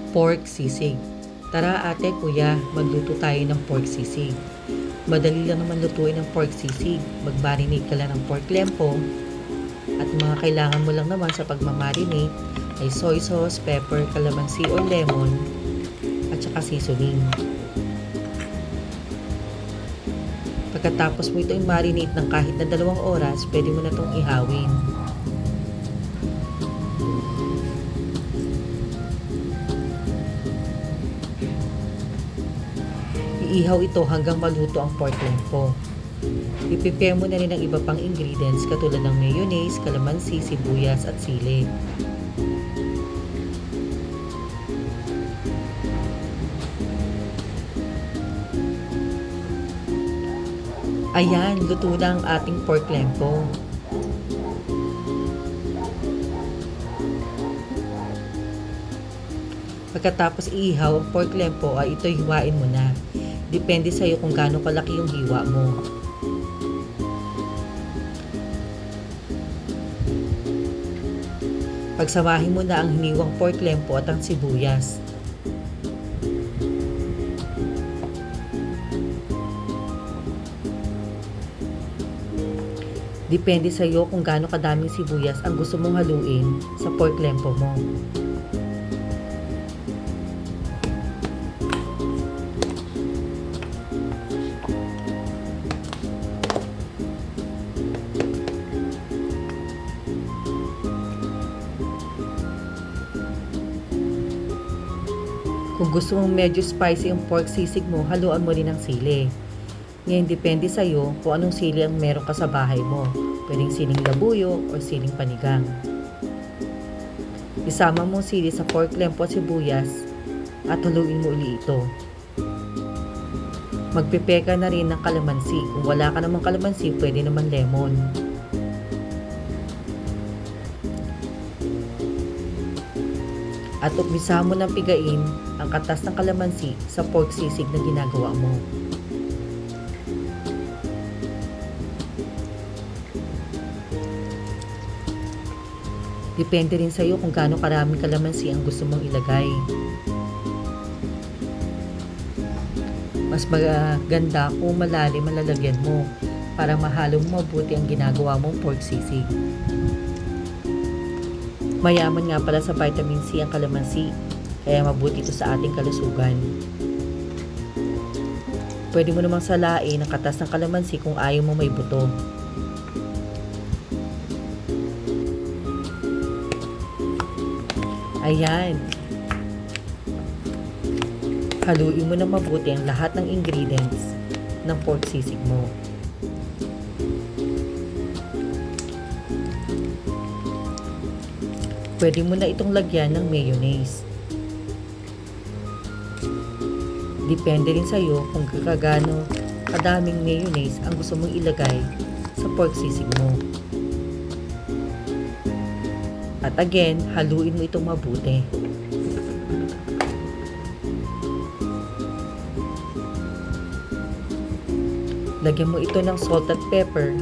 Pork sisig. Tara ate, kuya, magluto tayo ng pork sisig. Madali lang naman lutuin ng pork sisig. Mag-marinate ka lang ng pork lempo. At mga kailangan mo lang naman sa pagmamarinate ay soy sauce, pepper, calamansi or lemon, at saka seasoning. Pagkatapos mo ito i-marinate ng kahit na 2 oras, pwede mo na itong ihawin. Iihaw ito hanggang maluto ang pork lempo. I-prepare mo na rin ang iba pang ingredients katulad ng mayonnaise, calamansi, sibuyas at sili. Ayan, luto na ang ating pork lempo. Pagkatapos iihaw ang pork lempo ay ito hiwain mo na. Depende sa iyo kung gaano kalaki yung hiwa mo. Pagsamahin mo na ang hiniwang pork lempo at ang sibuyas. Depende sa iyo kung gaano kadaming sibuyas ang gusto mong haluin sa pork lempo mo. Kung gusto mong medyo spicy ang pork sisig mo, haluan mo rin ng sili. Ngayon, depende sa iyo kung anong sili ang meron ka sa bahay mo. Pwedeng siling labuyo o siling panigang. Isama mo sili sa pork lempo at sibuyas at haluin mo uli ito. Magpipe ka na rin ng kalamansi. Kung wala ka namang kalamansi, pwede naman lemon. At umpisa mo ng pigain ang katas ng kalamansi sa pork sisig na ginagawa mo. Depende rin sa iyo kung gaano karaming kalamansi ang gusto mong ilagay. Mas maganda kung malalim ang lalagyan mo para mahalo mo mabuti ang ginagawa mong pork sisig. Mayaman nga pala sa vitamin C ang kalamansi, kaya mabuti ito sa ating kalusugan. Pwede mo namang salain ang katas ng kalamansi kung ayaw mo may buto. Ayan. Haluin mo na mabuti ang lahat ng ingredients ng pork sisig mo. Pwede mo na itong lagyan ng mayonnaise. Depende rin sa iyo kung kagano kadaming mayonnaise ang gusto mong ilagay sa pork sisig mo. At again, haluin mo itong mabuti. Lagyan mo ito ng salt at pepper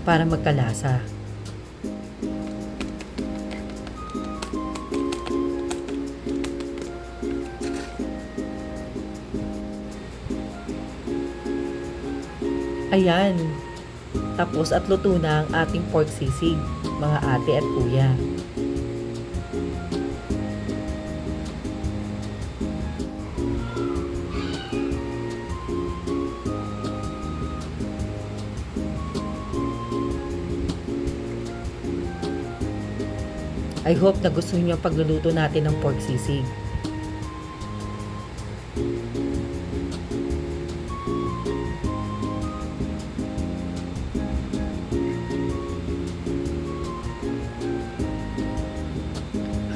para magkalasa. Ayan. Tapos at luto na ang ating pork sisig, mga ate at kuya. I hope na gusto niyo ang pagluluto natin ng pork sisig.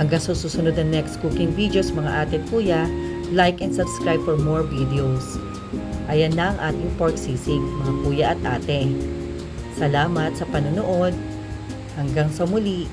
Hanggang sa susunod na next cooking videos mga ate at kuya, like and subscribe for more videos. Ayan na ang ating pork sisig mga kuya at ate. Salamat sa panonood. Hanggang sa muli.